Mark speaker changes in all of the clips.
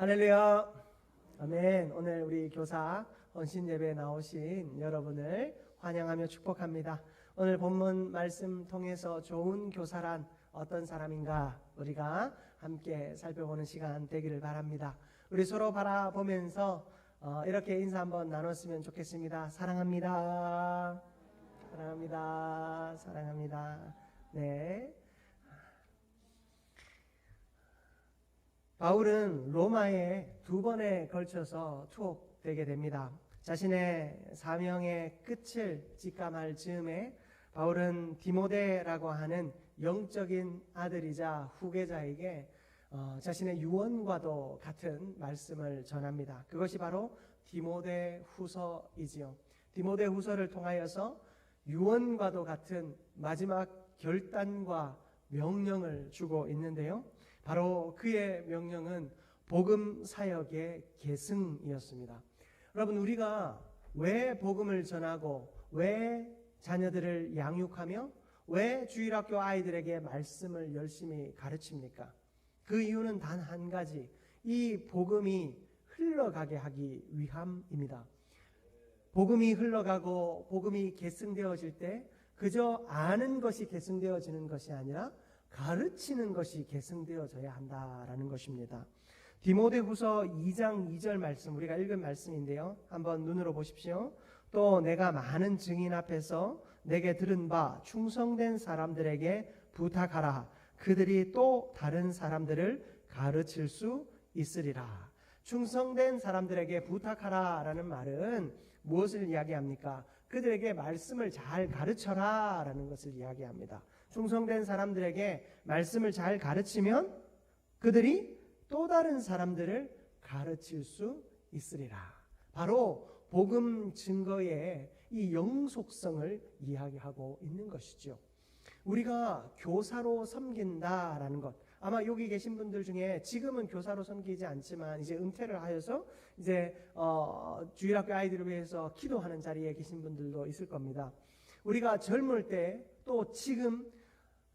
Speaker 1: 할렐루야. 아멘. 오늘 우리 교사 헌신 예배에 나오신 여러분을 환영하며 축복합니다. 오늘 본문 말씀 통해서 좋은 교사란 어떤 사람인가 우리가 함께 살펴보는 시간 되기를 바랍니다. 우리 서로 바라보면서 이렇게 인사 한번 나눴으면 좋겠습니다. 사랑합니다. 사랑합니다. 사랑합니다. 네. 바울은 로마에 2번에 걸쳐서 투옥되게 됩니다. 자신의 사명의 끝을 직감할 즈음에 바울은 디모데라고 하는 영적인 아들이자 후계자에게 자신의 유언과도 같은 말씀을 전합니다. 그것이 바로 디모데 후서이지요. 디모데 후서를 통하여서 유언과도 같은 마지막 결단과 명령을 주고 있는데요. 바로 그의 명령은 복음 사역의 계승이었습니다. 여러분, 우리가 왜 복음을 전하고 왜 자녀들을 양육하며 왜 주일학교 아이들에게 말씀을 열심히 가르칩니까? 그 이유는 단 한 가지, 이 복음이 흘러가게 하기 위함입니다. 복음이 흘러가고 복음이 계승되어질 때 그저 아는 것이 계승되어지는 것이 아니라 가르치는 것이 계승되어져야 한다라는 것입니다. 디모데후서 2장 2절 말씀, 우리가 읽은 말씀인데요. 한번 눈으로 보십시오. 또 내가 많은 증인 앞에서 내게 들은 바 충성된 사람들에게 부탁하라. 그들이 또 다른 사람들을 가르칠 수 있으리라. 충성된 사람들에게 부탁하라 라는 말은 무엇을 이야기합니까? 그들에게 말씀을 잘 가르쳐라 라는 것을 이야기합니다. 충성된 사람들에게 말씀을 잘 가르치면 그들이 또 다른 사람들을 가르칠 수 있으리라. 바로 복음 증거의 이 영속성을 이야기하고 있는 것이죠. 우리가 교사로 섬긴다라는 것, 아마 여기 계신 분들 중에 지금은 교사로 섬기지 않지만 이제 은퇴를 하여서 이제 주일학교 아이들을 위해서 기도하는 자리에 계신 분들도 있을 겁니다. 우리가 젊을 때 또 지금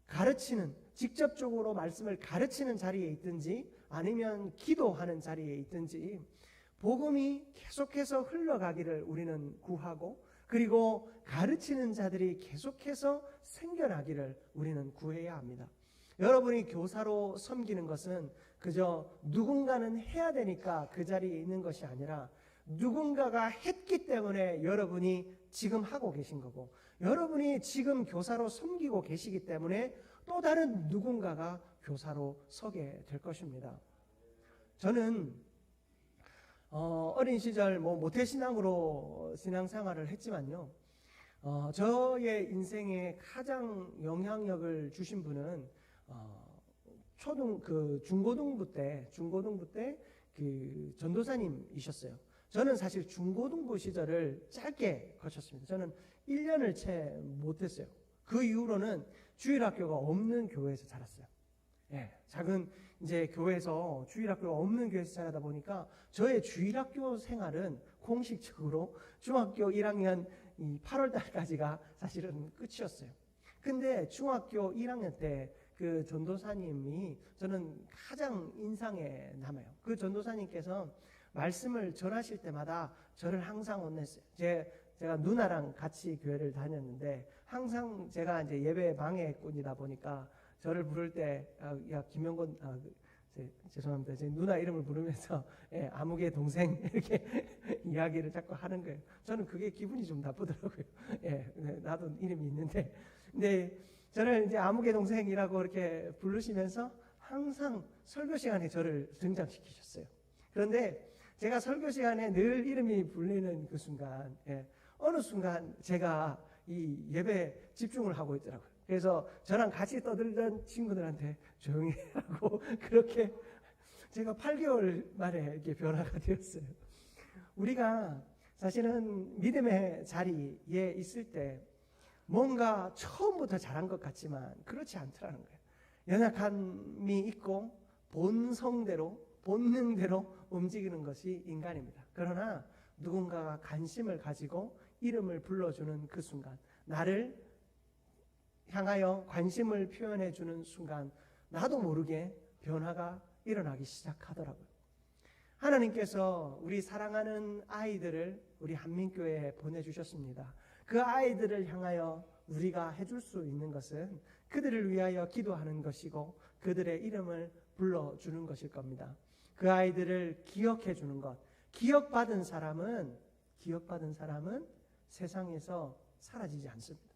Speaker 1: 가르치는, 직접적으로 말씀을 가르치는 자리에 있든지 아니면 기도하는 자리에 있든지 복음이 계속해서 흘러가기를 우리는 구하고, 그리고 가르치는 자들이 계속해서 생겨나기를 우리는 구해야 합니다. 여러분이 교사로 섬기는 것은 그저 누군가는 해야 되니까 그 자리에 있는 것이 아니라 누군가가 했기 때문에 여러분이 지금 하고 계신 거고, 여러분이 지금 교사로 섬기고 계시기 때문에 또 다른 누군가가 교사로 서게 될 것입니다. 저는 어린 시절 모태신앙으로 신앙생활을 했지만요, 저의 인생에 가장 영향력을 주신 분은 중고등부 때 그 전도사님이셨어요. 저는 사실 중고등부 시절을 짧게 거쳤습니다. 저는 1년을 채 못했어요. 그 이후로는 주일학교가 없는 교회에서 자랐어요. 작은 이제 교회에서 주일학교가 없는 교회에서 자라다 보니까 저의 주일학교 생활은 공식적으로 중학교 1학년 8월 달까지가 사실은 끝이었어요. 근데 중학교 1학년 때 그 전도사님이 저는 가장 인상에 남아요. 그 전도사님께서 말씀을 전하실 때마다 저를 항상 혼냈어요. 제가 누나랑 같이 교회를 다녔는데 항상 제가 이제 예배 방해꾼이다 보니까 저를 부를 때 야 김영건 죄송합니다. 제 누나 이름을 부르면서 아무개 동생 이렇게 이야기를 자꾸 하는 거예요. 저는 그게 기분이 좀 나쁘더라고요. 나도 이름이 있는데, 근데 저를 이제 아무개 동생이라고 이렇게 부르시면서 항상 설교 시간에 저를 등장시키셨어요. 그런데 제가 설교 시간에 늘 이름이 불리는 그 순간, 어느 순간 제가 이 예배에 집중을 하고 있더라고요. 그래서 저랑 같이 떠들던 친구들한테 조용히 하고 그렇게 제가 8개월 만에 이렇게 변화가 되었어요. 우리가 사실은 믿음의 자리에 있을 때 뭔가 처음부터 잘한 것 같지만 그렇지 않더라는 거예요. 연약함이 있고 본성대로, 본능대로 움직이는 것이 인간입니다. 그러나 누군가가 관심을 가지고 이름을 불러주는 그 순간, 나를 향하여 관심을 표현해 주는 순간 나도 모르게 변화가 일어나기 시작하더라고요. 하나님께서 우리 사랑하는 아이들을 우리 한민교회에 보내주셨습니다. 그 아이들을 향하여 우리가 해줄 수 있는 것은 그들을 위하여 기도하는 것이고 그들의 이름을 불러주는 것일 겁니다. 그 아이들을 기억해 주는 것. 기억받은 사람은 세상에서 사라지지 않습니다.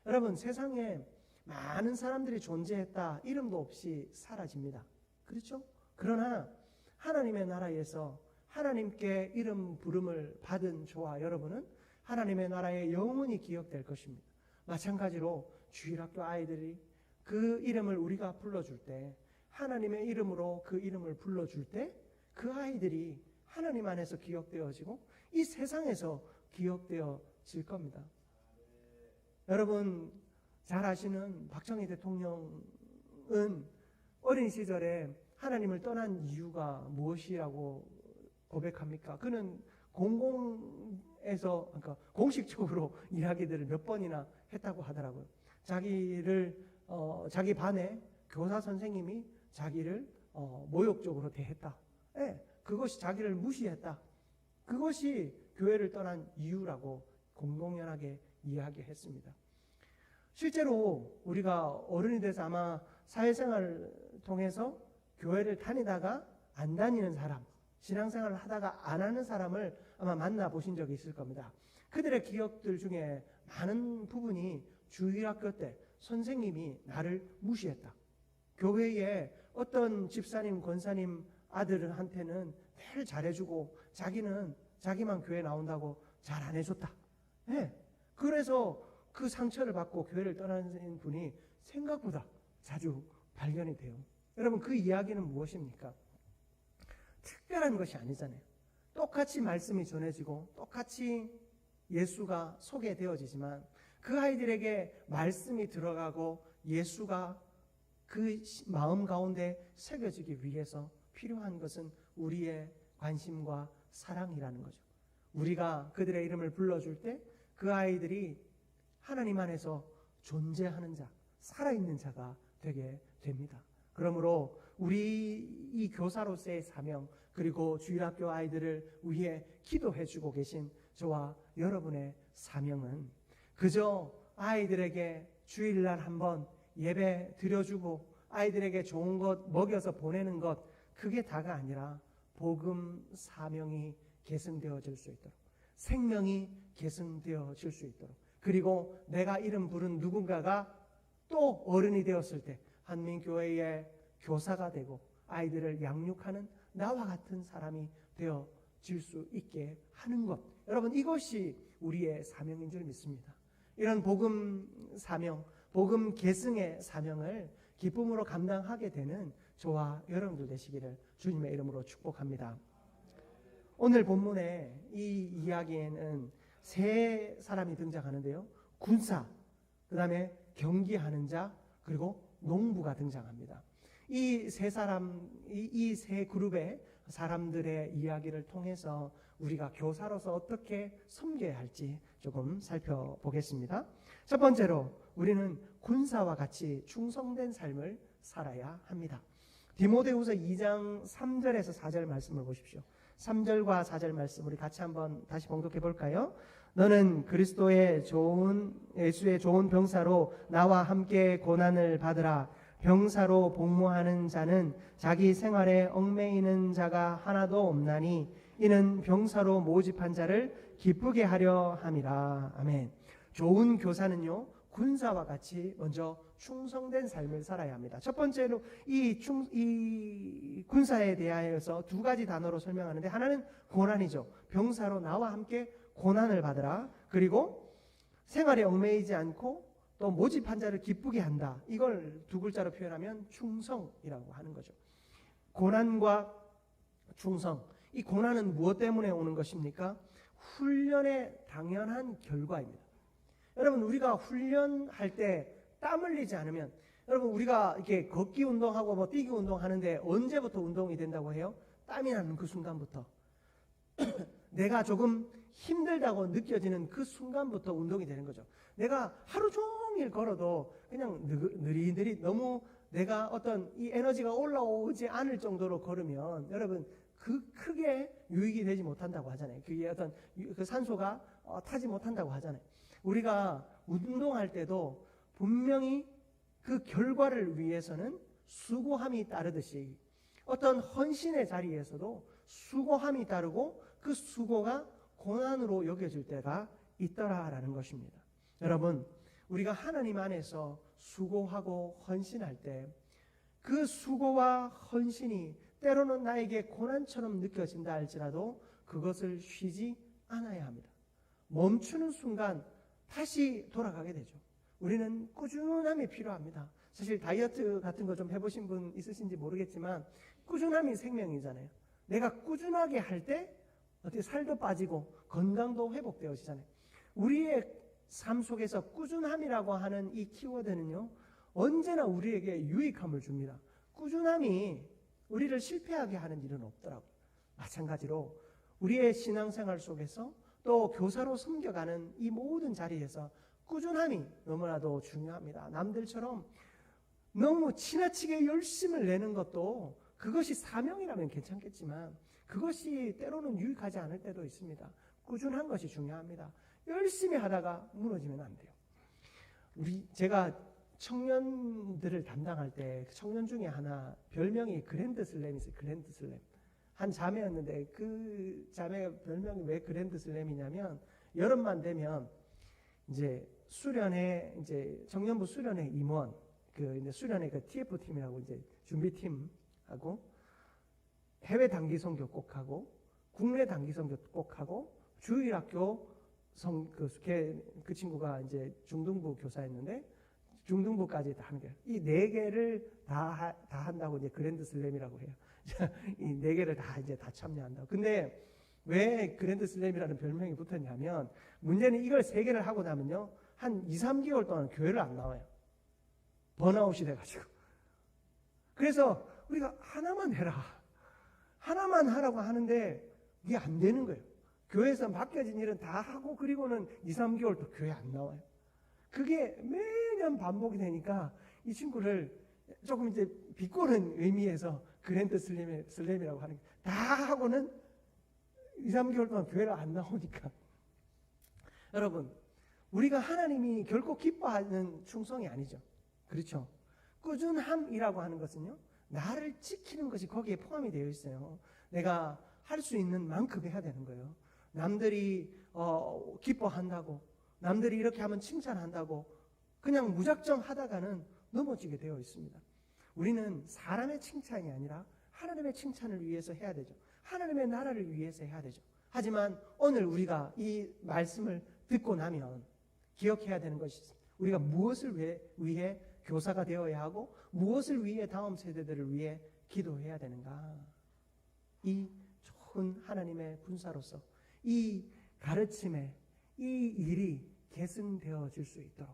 Speaker 1: 여러분, 세상에 많은 사람들이 존재했다. 이름도 없이 사라집니다. 그렇죠? 그러나 하나님의 나라에서 하나님께 이름 부름을 받은 저와 여러분은 하나님의 나라에 영원히 기억될 것입니다. 마찬가지로 주일학교 아이들이 그 이름을 우리가 불러줄 때, 하나님의 이름으로 그 이름을 불러줄 때 그 아이들이 하나님 안에서 기억되어지고 이 세상에서 기억되어질 겁니다. 여러분 잘 아시는 박정희 대통령은 어린 시절에 하나님을 떠난 이유가 무엇이라고 고백합니까? 그는 공공에서, 그러니까 공식적으로 이야기들을 몇 번이나 했다고 하더라고요. 자기 반에 교사 선생님이 자기를 모욕적으로 대했다. 네, 그것이 자기를 무시했다. 그것이 교회를 떠난 이유라고 공공연하게 이야기했습니다. 실제로 우리가 어른이 돼서 아마 사회생활을 통해서 교회를 다니다가 안 다니는 사람, 신앙생활을 하다가 안 하는 사람을 아마 만나보신 적이 있을 겁니다. 그들의 기억들 중에 많은 부분이 주일학교 때 선생님이 나를 무시했다. 교회에 어떤 집사님, 권사님 아들한테는 늘 잘해주고 자기만 교회 나온다고 잘 안 해줬다. 네. 그래서 그 상처를 받고 교회를 떠나는 분이 생각보다 자주 발견이 돼요. 여러분, 그 이야기는 무엇입니까? 특별한 것이 아니잖아요. 똑같이 말씀이 전해지고 똑같이 예수가 소개되어지지만 그 아이들에게 말씀이 들어가고 예수가 그 마음 가운데 새겨지기 위해서 필요한 것은 우리의 관심과 사랑이라는 거죠. 우리가 그들의 이름을 불러줄 때 그 아이들이 하나님 안에서 존재하는 자, 살아있는 자가 되게 됩니다. 그러므로 우리 이 교사로서의 사명, 그리고 주일학교 아이들을 위해 기도해주고 계신 저와 여러분의 사명은 그저 아이들에게 주일날 한번 예배 드려주고 아이들에게 좋은 것 먹여서 보내는 것, 그게 다가 아니라 복음 사명이 계승되어질 수 있도록, 생명이 계승되어질 수 있도록, 그리고 내가 이름 부른 누군가가 또 어른이 되었을 때 한민교회의 교사가 되고 아이들을 양육하는 나와 같은 사람이 되어질 수 있게 하는 것, 여러분, 이것이 우리의 사명인 줄 믿습니다. 이런 복음 사명, 복음 계승의 사명을 기쁨으로 감당하게 되는 저와 여러분들 되시기를 주님의 이름으로 축복합니다. 오늘 본문의 이 이야기에는 세 사람이 등장하는데요. 군사, 그 다음에 경기하는 자, 그리고 농부가 등장합니다. 이 세 사람, 이 세 그룹의 사람들의 이야기를 통해서 우리가 교사로서 어떻게 섬겨야 할지 조금 살펴보겠습니다. 첫 번째로 우리는 군사와 같이 충성된 삶을 살아야 합니다. 디모데후서 2장 3절에서 4절 말씀을 보십시오. 3절과 4절 말씀 우리 같이 한번 다시 봉독해 볼까요? 너는 그리스도의 예수의 좋은 병사로 나와 함께 고난을 받으라. 병사로 복무하는 자는 자기 생활에 얽매이는 자가 하나도 없나니 이는 병사로 모집한 자를 기쁘게 하려 함이라. 아멘. 좋은 교사는요, 군사와 같이 먼저 충성된 삶을 살아야 합니다. 첫 번째로 이 군사에 대하여서 두 가지 단어로 설명하는데, 하나는 고난이죠. 병사로 나와 함께 고난을 받으라. 그리고 생활에 얽매이지 않고 또 모집한 자를 기쁘게 한다. 이걸 두 글자로 표현하면 충성이라고 하는 거죠. 고난과 충성. 이 고난은 무엇 때문에 오는 것입니까? 훈련의 당연한 결과입니다. 여러분, 우리가 훈련할 때 땀 흘리지 않으면, 여러분, 우리가 이렇게 걷기 운동하고 뭐 뛰기 운동하는데 언제부터 운동이 된다고 해요? 땀이 나는 그 순간부터. 내가 조금 힘들다고 느껴지는 그 순간부터 운동이 되는 거죠. 내가 하루 종일 걸어도 그냥 느릿느릿 너무 내가 어떤 이 에너지가 올라오지 않을 정도로 걸으면 여러분, 크게 유익이 되지 못한다고 하잖아요. 그게 어떤 그 산소가 타지 못한다고 하잖아요. 우리가 운동할 때도 분명히 그 결과를 위해서는 수고함이 따르듯이 어떤 헌신의 자리에서도 수고함이 따르고 그 수고가 고난으로 여겨질 때가 있더라라는 것입니다. 여러분, 우리가 하나님 안에서 수고하고 헌신할 때 그 수고와 헌신이 때로는 나에게 고난처럼 느껴진다 할지라도 그것을 쉬지 않아야 합니다. 멈추는 순간 다시 돌아가게 되죠. 우리는 꾸준함이 필요합니다. 사실 다이어트 같은 거 좀 해보신 분 있으신지 모르겠지만 꾸준함이 생명이잖아요. 내가 꾸준하게 할 때 어떻게 살도 빠지고 건강도 회복되어지잖아요. 우리의 삶 속에서 꾸준함이라고 하는 이 키워드는요, 언제나 우리에게 유익함을 줍니다. 꾸준함이 우리를 실패하게 하는 일은 없더라고요. 마찬가지로 우리의 신앙생활 속에서 또 교사로 섬겨가는 이 모든 자리에서 꾸준함이 너무나도 중요합니다. 남들처럼 너무 지나치게 열심을 내는 것도 그것이 사명이라면 괜찮겠지만 그것이 때로는 유익하지 않을 때도 있습니다. 꾸준한 것이 중요합니다. 열심히 하다가 무너지면 안 돼요. 제가 청년들을 담당할 때 청년 중에 하나 별명이 그랜드 슬램이었어요. 그랜드 슬램. 한 자매였는데 그 자매 별명이 왜 그랜드 슬램이냐면 여름만 되면 이제 수련회 이제 청년부 수련회 임원 그 이제 수련회 그 TF 팀이라고 이제 준비팀하고 해외 단기 선교 꼭 하고 국내 단기 선교 꼭 하고 주일학교 그 친구가 이제 중등부 교사였는데 중등부까지 다 하는 거예요. 이 네 개를 다 한다고 이제 그랜드 슬램이라고 해요. 이 네 개를 이제 다 참여한다고. 근데 왜 그랜드 슬램이라는 별명이 붙었냐면 문제는 이걸 세 개를 하고 나면요. 한 2, 3개월 동안 교회를 안 나와요. 번아웃이 돼가지고. 그래서 우리가 하나만 해라. 하나만 하라고 하는데 이게 안 되는 거예요. 교회에서 맡겨진 일은 다 하고 그리고는 2, 3개월 또 교회 안 나와요. 그게 매년 반복이 되니까 이 친구를 조금 이제 비꼬는 의미에서 그랜드 슬램이라고 하는 거예요. 다 하고는 2, 3개월 동안 교회를 안 나오니까. 여러분, 우리가 하나님이 결코 기뻐하는 충성이 아니죠. 그렇죠? 꾸준함이라고 하는 것은요, 나를 지키는 것이 거기에 포함이 되어 있어요. 내가 할 수 있는 만큼 해야 되는 거예요. 남들이 기뻐한다고, 남들이 이렇게 하면 칭찬한다고 그냥 무작정 하다가는 넘어지게 되어 있습니다. 우리는 사람의 칭찬이 아니라 하나님의 칭찬을 위해서 해야 되죠. 하나님의 나라를 위해서 해야 되죠. 하지만 오늘 우리가 이 말씀을 듣고 나면 기억해야 되는 것이 있습니다. 우리가 무엇을 위해 교사가 되어야 하고 무엇을 위해 다음 세대들을 위해 기도해야 되는가. 이 좋은 하나님의 군사로서 이 가르침에 이 일이 계승되어질 수 있도록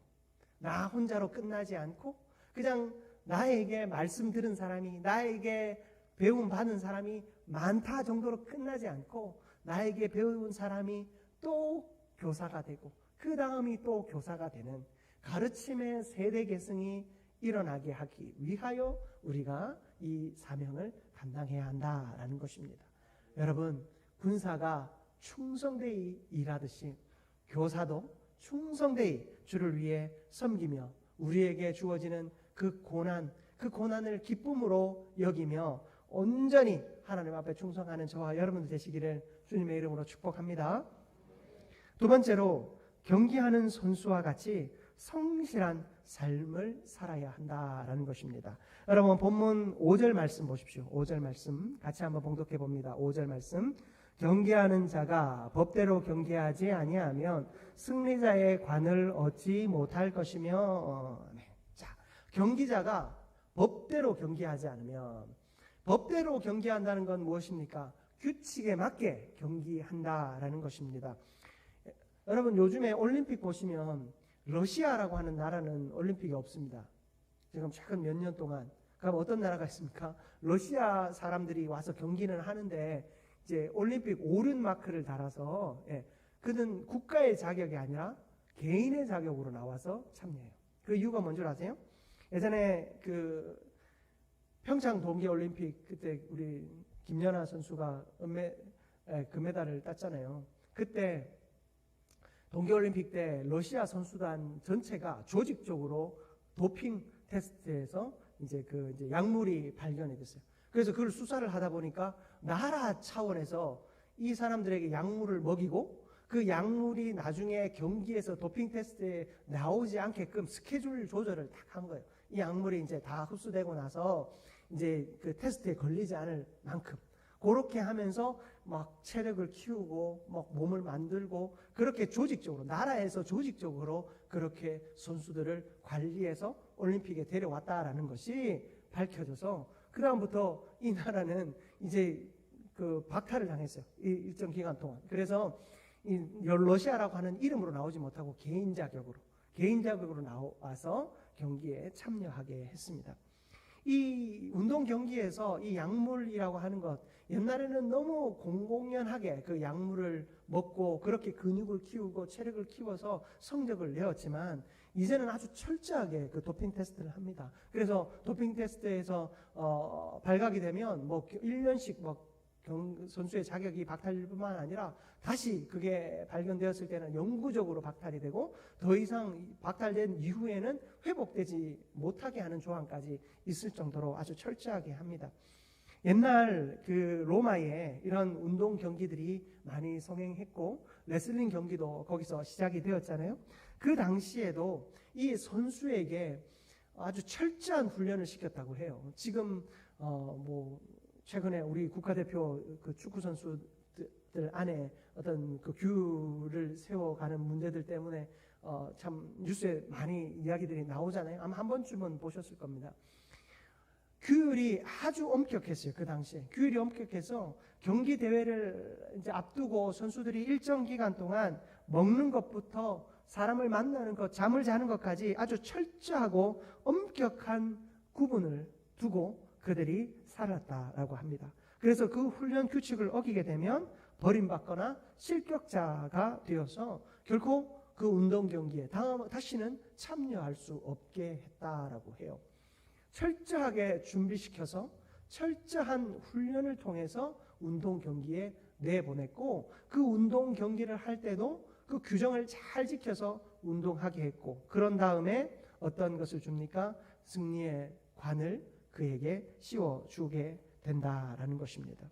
Speaker 1: 나 혼자로 끝나지 않고 그냥 나에게 말씀 들은 사람이 나에게 배움 받은 사람이 많다 정도로 끝나지 않고 나에게 배운 사람이 또 교사가 되고 그 다음이 또 교사가 되는 가르침의 세대 계승이 일어나게 하기 위하여 우리가 이 사명을 감당해야 한다라는 것입니다. 여러분, 군사가 충성되이 일하듯이 교사도 충성되이 주를 위해 섬기며 우리에게 주어지는 그 고난을 기쁨으로 여기며 온전히 하나님 앞에 충성하는 저와 여러분들 되시기를 주님의 이름으로 축복합니다. 두 번째로 경기하는 선수와 같이 성실한 삶을 살아야 한다라는 것입니다. 여러분 본문 5절 말씀 보십시오. 5절 말씀 같이 한번 봉독해 봅니다. 5절 말씀. 경계하는 자가 법대로 경계하지 아니하면 승리자의 관을 얻지 못할 것이며 자, 경기자가 법대로 경계하지 않으면 법대로 경계한다는 건 무엇입니까? 규칙에 맞게 경기한다라는 것입니다. 여러분 요즘에 올림픽 보시면 러시아라고 하는 나라는 올림픽이 없습니다. 지금 최근 몇 년 동안. 그럼 어떤 나라가 있습니까? 러시아 사람들이 와서 경기는 하는데 이제 올림픽 오륜 마크를 달아서 그는 국가의 자격이 아니라 개인의 자격으로 나와서 참여해요. 그 이유가 뭔지 아세요? 예전에 그 평창 동계올림픽 그때 우리 김연아 선수가 금메달을 땄잖아요. 그때 동계올림픽 때 러시아 선수단 전체가 조직적으로 도핑 테스트에서 이제 약물이 발견이 됐어요. 그래서 그걸 수사를 하다 보니까 나라 차원에서 이 사람들에게 약물을 먹이고 그 약물이 나중에 경기에서 도핑 테스트에 나오지 않게끔 스케줄 조절을 딱 한 거예요. 이 약물이 이제 다 흡수되고 나서 이제 그 테스트에 걸리지 않을 만큼 그렇게 하면서 막 체력을 키우고 막 몸을 만들고 그렇게 조직적으로 나라에서 조직적으로 그렇게 선수들을 관리해서 올림픽에 데려왔다라는 것이 밝혀져서 그 다음부터 이 나라는 이제 그 박탈을 당했어요. 일정 기간 동안. 그래서 이 러시아라고 하는 이름으로 나오지 못하고 개인 자격으로 나와서 경기에 참여하게 했습니다. 이 운동 경기에서 이 약물이라고 하는 것, 옛날에는 너무 공공연하게 그 약물을 먹고 그렇게 근육을 키우고 체력을 키워서 성적을 내었지만 이제는 아주 철저하게 그 도핑 테스트를 합니다. 그래서 도핑 테스트에서 발각이 되면 뭐 1년씩 선수의 자격이 박탈될 뿐만 아니라 다시 그게 발견되었을 때는 영구적으로 박탈이 되고 더 이상 박탈된 이후에는 회복되지 못하게 하는 조항까지 있을 정도로 아주 철저하게 합니다. 옛날 그 로마에 이런 운동 경기들이 많이 성행했고 레슬링 경기도 거기서 시작이 되었잖아요. 그 당시에도 이 선수에게 아주 철저한 훈련을 시켰다고 해요. 지금 뭐 최근에 우리 국가대표 그 축구 선수들 안에 어떤 그 규를 세워가는 문제들 때문에 참 뉴스에 많이 이야기들이 나오잖아요. 아마 한 번쯤은 보셨을 겁니다. 규율이 아주 엄격했어요. 그 당시에 규율이 엄격해서 경기 대회를 이제 앞두고 선수들이 일정 기간 동안 먹는 것부터 사람을 만나는 것, 잠을 자는 것까지 아주 철저하고 엄격한 구분을 두고 그들이 살았다라고 합니다. 그래서 그 훈련 규칙을 어기게 되면 버림받거나 실격자가 되어서 결코 그 운동 경기에 다시는 참여할 수 없게 했다라고 해요. 철저하게 준비시켜서 철저한 훈련을 통해서 운동 경기에 내보냈고 그 운동 경기를 할 때도 그 규정을 잘 지켜서 운동하게 했고 그런 다음에 어떤 것을 줍니까? 승리의 관을 그에게 씌워주게 된다라는 것입니다.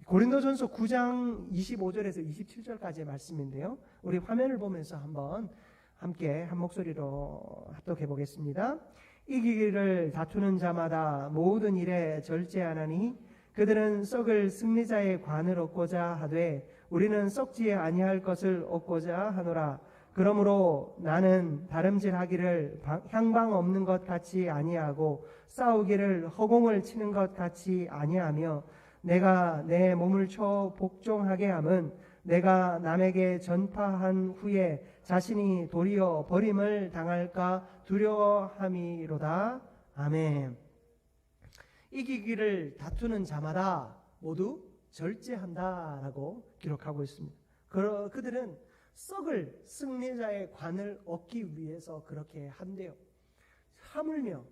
Speaker 1: 고린도전서 9장 25절에서 27절까지의 말씀인데요. 우리 화면을 보면서 한번 함께 한 목소리로 합독해 보겠습니다. 이기기를 다투는 자마다 모든 일에 절제하나니 그들은 썩을 승리자의 관을 얻고자 하되 우리는 썩지 아니할 것을 얻고자 하노라. 그러므로 나는 다름질하기를 향방 없는 것 같이 아니하고 싸우기를 허공을 치는 것 같이 아니하며 내가 내 몸을 쳐 복종하게 함은 내가 남에게 전파한 후에 자신이 도리어 버림을 당할까 두려워함이로다. 아멘. 이기기를 다투는 자마다 모두 절제한다라고 기록하고 있습니다. 그들은 썩을 승리자의 관을 얻기 위해서 그렇게 한대요. 하물며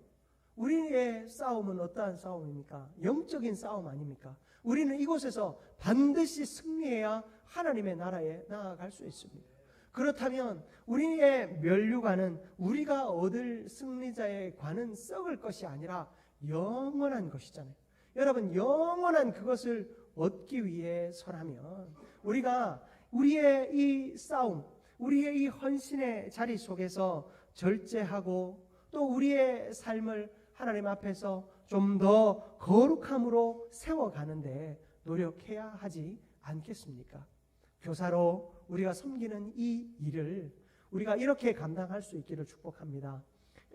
Speaker 1: 우리의 싸움은 어떠한 싸움입니까? 영적인 싸움 아닙니까? 우리는 이곳에서 반드시 승리해야 하나님의 나라에 나아갈 수 있습니다. 그렇다면 우리의 면류관은 우리가 얻을 승리자의 관은 썩을 것이 아니라 영원한 것이잖아요. 여러분, 영원한 그것을 얻기 위해서라면 우리가 우리의 이 싸움, 우리의 이 헌신의 자리 속에서 절제하고 또 우리의 삶을 하나님 앞에서 좀 더 거룩함으로 세워가는데 노력해야 하지 않겠습니까? 교사로 우리가 섬기는 이 일을 우리가 이렇게 감당할 수 있기를 축복합니다.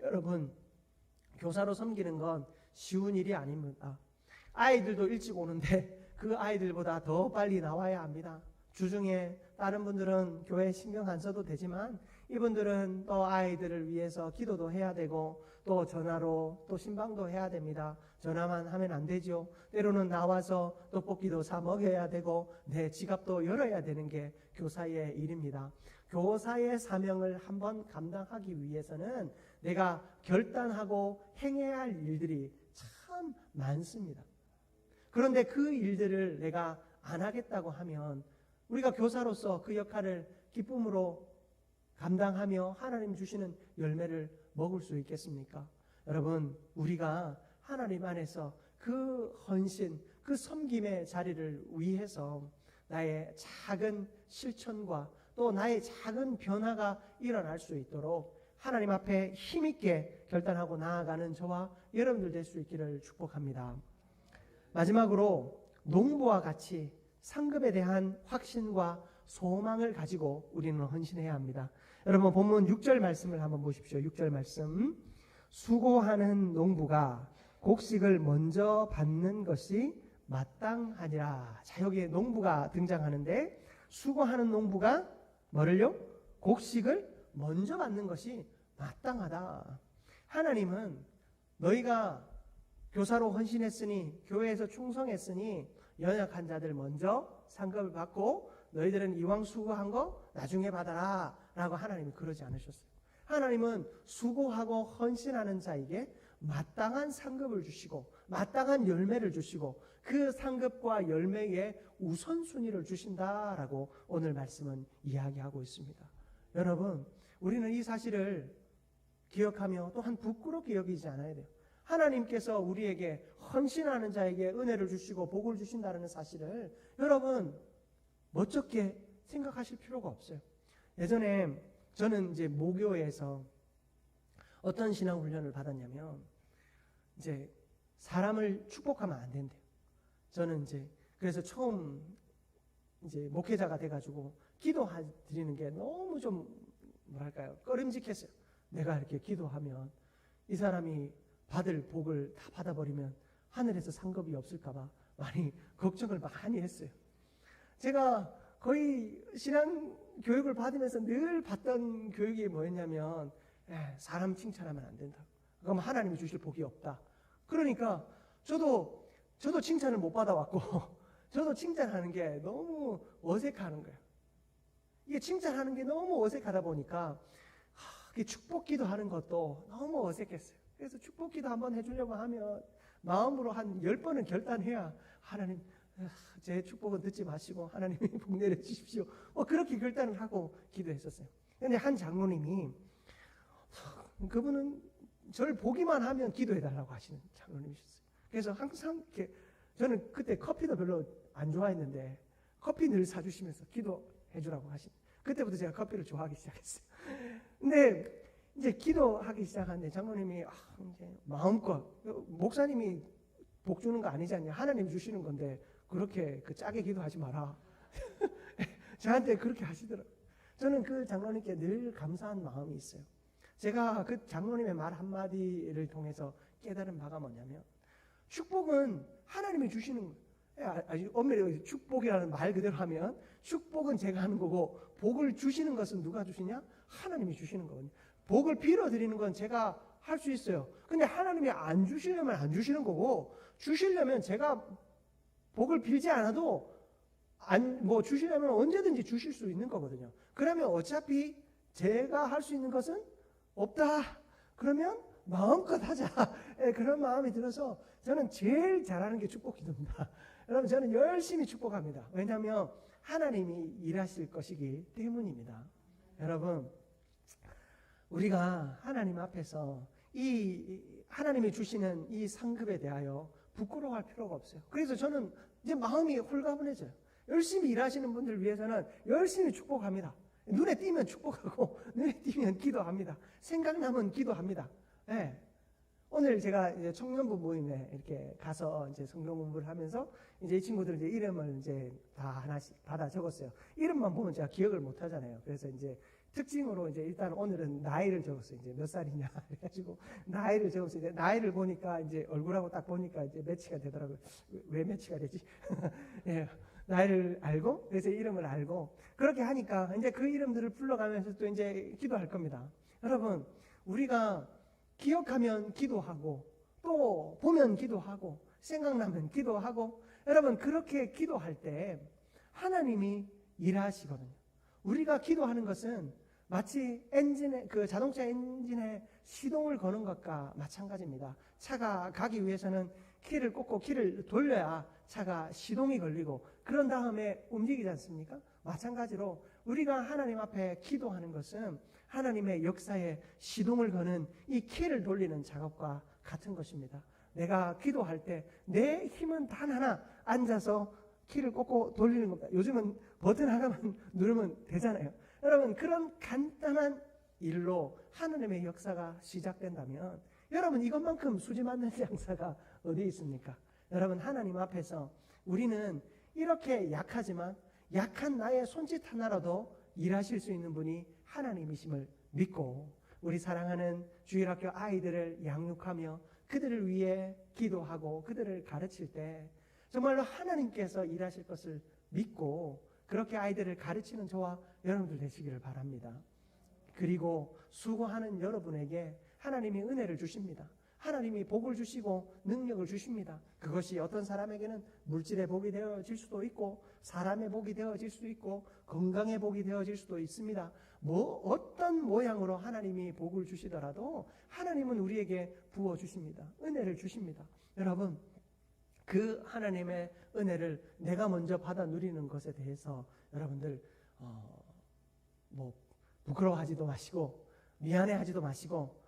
Speaker 1: 여러분, 교사로 섬기는 건 쉬운 일이 아닙니다. 아이들도 일찍 오는데 그 아이들보다 더 빨리 나와야 합니다. 주중에 다른 분들은 교회 신경 안 써도 되지만 이분들은 또 아이들을 위해서 기도도 해야 되고 또 전화로 또 신방도 해야 됩니다. 전화만 하면 안 되죠. 때로는 나와서 떡볶이도 사 먹여야 되고 내 지갑도 열어야 되는 게 교사의 일입니다. 교사의 사명을 한번 감당하기 위해서는 내가 결단하고 행해야 할 일들이 참 많습니다. 그런데 그 일들을 내가 안 하겠다고 하면 우리가 교사로서 그 역할을 기쁨으로 감당하며 하나님 주시는 열매를 먹을 수 있겠습니까? 여러분, 우리가 하나님 안에서 그 헌신, 그 섬김의 자리를 위해서 나의 작은 실천과 또 나의 작은 변화가 일어날 수 있도록 하나님 앞에 힘있게 결단하고 나아가는 저와 여러분들 될 수 있기를 축복합니다. 마지막으로 농부와 같이 상급에 대한 확신과 소망을 가지고 우리는 헌신해야 합니다. 여러분, 본문 6절 말씀을 한번 보십시오. 6절 말씀. 수고하는 농부가 곡식을 먼저 받는 것이 마땅하니라. 자, 여기에 농부가 등장하는데 수고하는 농부가 뭐를요? 곡식을 먼저 받는 것이 마땅하다. 하나님은 너희가 교사로 헌신했으니, 교회에서 충성했으니 연약한 자들 먼저 상급을 받고 너희들은 이왕 수고한 거 나중에 받아라 라고 하나님이 그러지 않으셨어요. 하나님은 수고하고 헌신하는 자에게 마땅한 상급을 주시고 마땅한 열매를 주시고 그 상급과 열매에 우선순위를 주신다라고 오늘 말씀은 이야기하고 있습니다. 여러분, 우리는 이 사실을 기억하며 또한 부끄럽게 여기지 않아야 돼요. 하나님께서 우리에게 헌신하는 자에게 은혜를 주시고 복을 주신다는 사실을 여러분 멋쩍게 생각하실 필요가 없어요. 예전에 저는 이제 모교에서 어떤 신앙 훈련을 받았냐면 이제 사람을 축복하면 안 된대요. 저는 이제 그래서 처음 이제 목회자가 돼가지고 기도드리는 게 너무 좀 뭐랄까요, 꺼림직했어요. 내가 이렇게 기도하면 이 사람이 받을 복을 다 받아버리면 하늘에서 상급이 없을까봐 많이 걱정을 많이 했어요. 제가 거의 신앙 교육을 받으면서 늘 받던 교육이 뭐였냐면 사람 칭찬하면 안 된다. 그럼 하나님이 주실 복이 없다. 그러니까 저도 칭찬을 못 받아왔고 저도 칭찬하는 게 너무 어색하는 거예요. 이게 칭찬하는 게 너무 어색하다 보니까 축복기도 하는 것도 너무 어색했어요. 그래서 축복기도 한번 해주려고 하면 마음으로 한 10번은 결단해야 하나님 제 축복은 듣지 마시고 하나님이 복 내려주십시오. 그렇게 결단을 하고 기도했었어요. 그런데 한 장로님이 그분은 저를 보기만 하면 기도해달라고 하시는 장로님이셨어요. 그래서 항상 이렇게 저는 그때 커피도 별로 안 좋아했는데 커피 늘 사주시면서 기도해주라고 하시는. 그때부터 제가 커피를 좋아하기 시작했어요. 근데 이제 기도하기 시작하는데 장로님이 이제 마음껏 목사님이 복 주는 거 아니지 않냐, 하나님 주시는 건데 그렇게 짜게 기도하지 마라. 저한테 그렇게 하시더라고요. 저는 그 장로님께 늘 감사한 마음이 있어요. 제가 그 장로님의 말 한마디를 통해서 깨달은 바가 뭐냐면 축복은 하나님이 주시는 거예요. 엄밀히 축복이라는 말 그대로 하면 축복은 제가 하는 거고 복을 주시는 것은 누가 주시냐? 하나님이 주시는 거거든요. 복을 빌어드리는 건 제가 할 수 있어요. 근데 하나님이 안 주시려면 안 주시는 거고 주시려면 제가 복을 빌지 않아도 주시려면 언제든지 주실 수 있는 거거든요. 그러면 어차피 제가 할 수 있는 것은 없다. 그러면 마음껏 하자. 그런 마음이 들어서 저는 제일 잘하는 게 축복 기도입니다. 여러분, 저는 열심히 축복합니다. 왜냐하면 하나님이 일하실 것이기 때문입니다. 여러분, 우리가 하나님 앞에서 이 하나님이 주시는 이 상급에 대하여 부끄러워할 필요가 없어요. 그래서 저는 이제 마음이 홀가분해져요. 열심히 일하시는 분들 위해서는 열심히 축복합니다. 눈에 띄면 축복하고 눈에 띄면 기도합니다. 생각나면 기도합니다. 네. 오늘 제가 이제 청년부 모임에 이렇게 가서 이제 성경 공부를 하면서 이제 이 친구들 이제 이름을 이제 다 하나씩 받아 적었어요. 이름만 보면 제가 기억을 못 하잖아요. 그래서 이제 특징으로 이제 일단 오늘은 나이를 적었어요. 이제 몇 살이냐 해가지고 나이를 적었어요. 이제 나이를 보니까 이제 얼굴하고 딱 보니까 이제 매치가 되더라고요. 왜 매치가 되지? 예, 나이를 알고 그래서 이름을 알고 그렇게 하니까 이제 그 이름들을 불러가면서 또 이제 기도할 겁니다. 여러분, 우리가 기억하면 기도하고 또 보면 기도하고 생각나면 기도하고 여러분 그렇게 기도할 때 하나님이 일하시거든요. 우리가 기도하는 것은 마치 그 자동차 엔진에 시동을 거는 것과 마찬가지입니다. 차가 가기 위해서는 키를 꽂고 키를 돌려야 차가 시동이 걸리고 그런 다음에 움직이지 않습니까? 마찬가지로 우리가 하나님 앞에 기도하는 것은 하나님의 역사에 시동을 거는 이 키를 돌리는 작업과 같은 것입니다. 내가 기도할 때 내 힘은 단 하나 앉아서 키를 꽂고 돌리는 겁니다. 요즘은 버튼 하나만 누르면 되잖아요. 여러분, 그런 간단한 일로 하나님의 역사가 시작된다면 여러분, 이것만큼 수지 맞는 장사가 어디 있습니까? 여러분, 하나님 앞에서 우리는 이렇게 약하지만 약한 나의 손짓 하나라도 일하실 수 있는 분이 하나님이심을 믿고 우리 사랑하는 주일학교 아이들을 양육하며 그들을 위해 기도하고 그들을 가르칠 때 정말로 하나님께서 일하실 것을 믿고 그렇게 아이들을 가르치는 저와 여러분들 되시기를 바랍니다. 그리고 수고하는 여러분에게 하나님이 은혜를 주십니다. 하나님이 복을 주시고 능력을 주십니다. 그것이 어떤 사람에게는 물질의 복이 되어질 수도 있고 사람의 복이 되어질 수도 있고 건강의 복이 되어질 수도 있습니다. 어떤 모양으로 하나님이 복을 주시더라도 하나님은 우리에게 부어주십니다. 은혜를 주십니다. 여러분, 그 하나님의 은혜를 내가 먼저 받아 누리는 것에 대해서 여러분들 부끄러워하지도 마시고 미안해하지도 마시고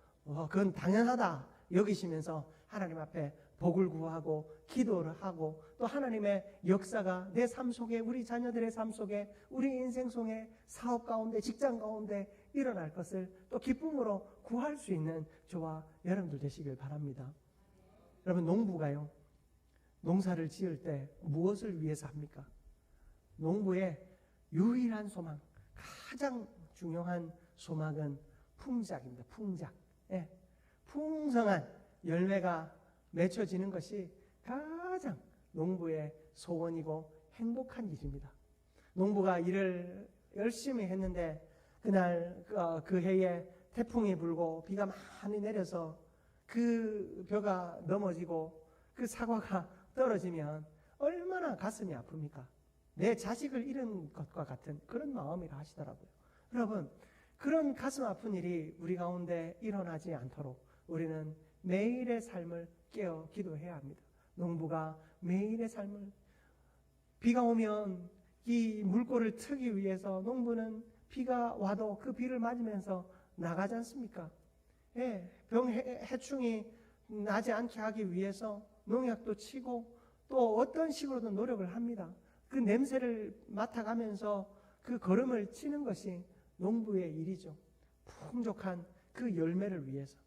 Speaker 1: 그건 당연하다 여기시면서 하나님 앞에 복을 구하고 기도를 하고 또 하나님의 역사가 내 삶 속에 우리 자녀들의 삶 속에 우리 인생 속에 사업 가운데 직장 가운데 일어날 것을 또 기쁨으로 구할 수 있는 저와 여러분들 되시길 바랍니다. 여러분, 농부가요 농사를 지을 때 무엇을 위해서 합니까? 농부의 유일한 소망, 가장 중요한 소망은 풍작입니다. 풍작. 예. 풍성한 열매가 맺혀지는 것이 가장 농부의 소원이고 행복한 일입니다. 농부가 일을 열심히 했는데 그날 그 해에 태풍이 불고 비가 많이 내려서 그 벼가 넘어지고 그 사과가 떨어지면 얼마나 가슴이 아픕니까? 내 자식을 잃은 것과 같은 그런 마음이라 하시더라고요. 여러분, 그런 가슴 아픈 일이 우리 가운데 일어나지 않도록 우리는 매일의 삶을 깨어 기도해야 합니다. 농부가 매일의 삶을 비가 오면 이 물꼬를 트기 위해서 농부는 비가 와도 그 비를 맞으면서 나가지 않습니까? 예, 해충이 나지 않게 하기 위해서 농약도 치고 또 어떤 식으로든 노력을 합니다. 그 냄새를 맡아가면서 그 걸음을 치는 것이 농부의 일이죠. 풍족한 그 열매를 위해서.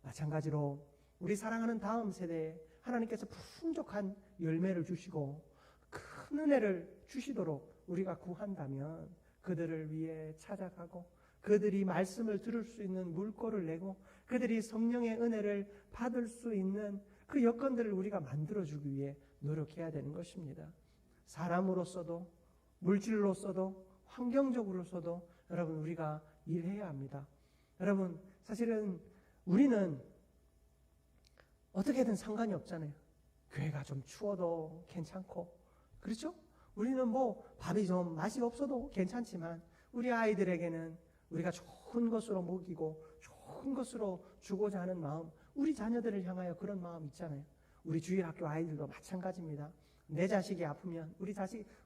Speaker 1: 마찬가지로 우리 사랑하는 다음 세대에 하나님께서 풍족한 열매를 주시고 큰 은혜를 주시도록 우리가 구한다면 그들을 위해 찾아가고 그들이 말씀을 들을 수 있는 물꼬를 내고 그들이 성령의 은혜를 받을 수 있는 그 여건들을 우리가 만들어주기 위해 노력해야 되는 것입니다. 사람으로서도 물질로서도 환경적으로서도 여러분 우리가 일해야 합니다. 여러분, 사실은 우리는 어떻게든 상관이 없잖아요. 교회가 좀 추워도 괜찮고, 그렇죠? 우리는 밥이 좀 맛이 없어도 괜찮지만 우리 아이들에게는 우리가 좋은 것으로 먹이고 좋은 것으로 주고자 하는 마음, 우리 자녀들을 향하여 그런 마음 있잖아요. 우리 주일학교 아이들도 마찬가지입니다. 내 자식이 아프면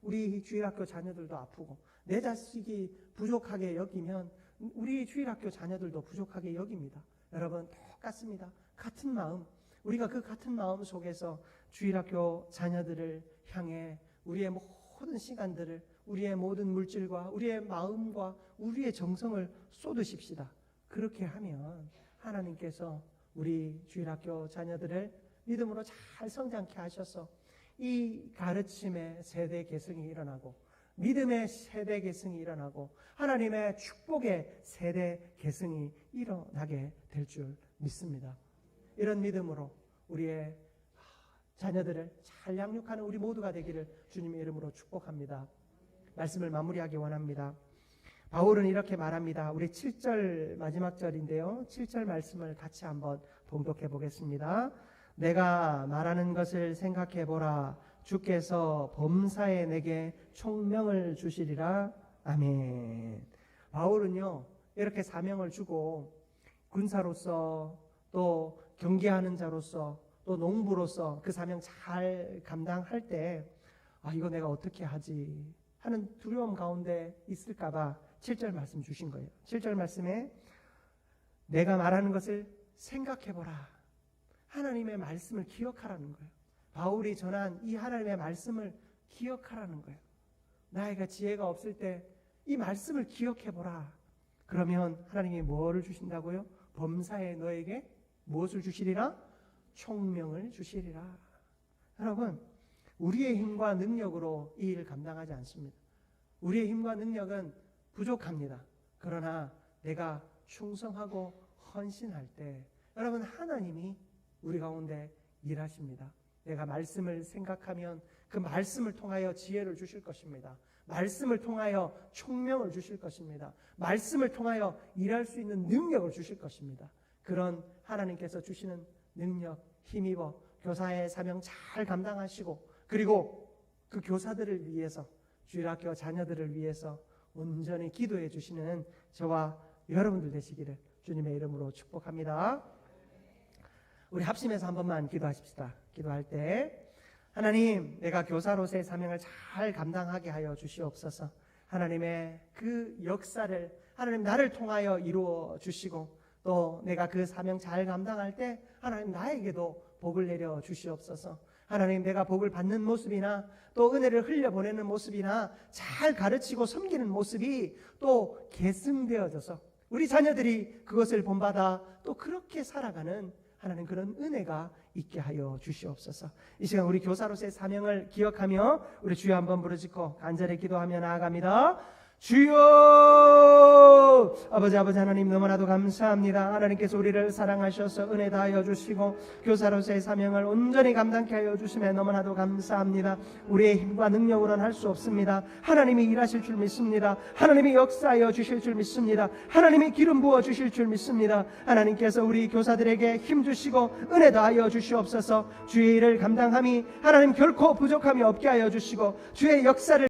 Speaker 1: 우리 주일학교 자녀들도 아프고, 내 자식이 부족하게 여기면 우리 주일학교 자녀들도 부족하게 여깁니다. 여러분, 똑같습니다. 같은 마음, 우리가 그 같은 마음 속에서 주일학교 자녀들을 향해 우리의 모든 시간들을, 우리의 모든 물질과 우리의 마음과 우리의 정성을 쏟으십시다. 그렇게 하면 하나님께서 우리 주일학교 자녀들을 믿음으로 잘 성장케 하셔서 이 가르침의 세대 계승이 일어나고 믿음의 세대 계승이 일어나고 하나님의 축복의 세대 계승이 일어나게 될 줄 믿습니다. 이런 믿음으로 우리의 자녀들을 잘 양육하는 우리 모두가 되기를 주님의 이름으로 축복합니다. 말씀을 마무리하기 원합니다. 바울은 이렇게 말합니다. 우리 7절 마지막 절인데요. 7절 말씀을 같이 한번 봉독해 보겠습니다. 내가 말하는 것을 생각해 보라. 주께서 범사에 내게 총명을 주시리라. 아멘. 바울은요, 이렇게 사명을 주고 군사로서 또 경계하는 자로서 또 농부로서 그 사명 잘 감당할 때 이거 내가 어떻게 하지 하는 두려움 가운데 있을까봐 7절 말씀 주신 거예요. 7절 말씀에 내가 말하는 것을 생각해보라. 하나님의 말씀을 기억하라는 거예요. 바울이 전한 이 하나님의 말씀을 기억하라는 거예요. 나이가 지혜가 없을 때 이 말씀을 기억해보라. 그러면 하나님이 뭐를 주신다고요? 범사에 너에게 무엇을 주시리라? 총명을 주시리라. 여러분, 우리의 힘과 능력으로 이 일을 감당하지 않습니다. 우리의 힘과 능력은 부족합니다. 그러나 내가 충성하고 헌신할 때 여러분, 하나님이 우리 가운데 일하십니다. 내가 말씀을 생각하면 그 말씀을 통하여 지혜를 주실 것입니다. 말씀을 통하여 총명을 주실 것입니다. 말씀을 통하여 일할 수 있는 능력을 주실 것입니다. 그런 하나님께서 주시는 능력, 힘입어 교사의 사명 잘 감당하시고, 그리고 그 교사들을 위해서, 주일학교 자녀들을 위해서 온전히 기도해 주시는 저와 여러분들 되시기를 주님의 이름으로 축복합니다. 우리 합심해서 한 번만 기도하십시다. 기도할 때 하나님, 내가 교사로서의 사명을 잘 감당하게 하여 주시옵소서. 하나님의 그 역사를 하나님 나를 통하여 이루어 주시고, 또 내가 그 사명 잘 감당할 때 하나님 나에게도 복을 내려 주시옵소서. 하나님, 내가 복을 받는 모습이나 또 은혜를 흘려보내는 모습이나 잘 가르치고 섬기는 모습이 또 계승되어져서 우리 자녀들이 그것을 본받아 또 그렇게 살아가는 하나님 그런 은혜가 있게 하여 주시옵소서. 이 시간 우리 교사로서의 사명을 기억하며 우리 주여 한번 부르짖고 간절히 기도하며 나아갑니다. 주여, 아버지 하나님, 너무나도 감사합니다. 하나님께서 우리를 사랑하셔서 은혜 다하여 주시고 교사로서의 사명을 온전히 감당케 하여 주시면 너무나도 감사합니다. 우리의 힘과 능력으로는 할 수 없습니다. 하나님이 일하실 줄 믿습니다. 하나님이 역사하여 주실 줄 믿습니다. 하나님이 기름 부어 주실 줄 믿습니다. 하나님께서 우리 교사들에게 힘 주시고 은혜 다하여 주시옵소서. 주의 일을 감당함이 하나님 결코 부족함이 없게 하여 주시고 주의 역사를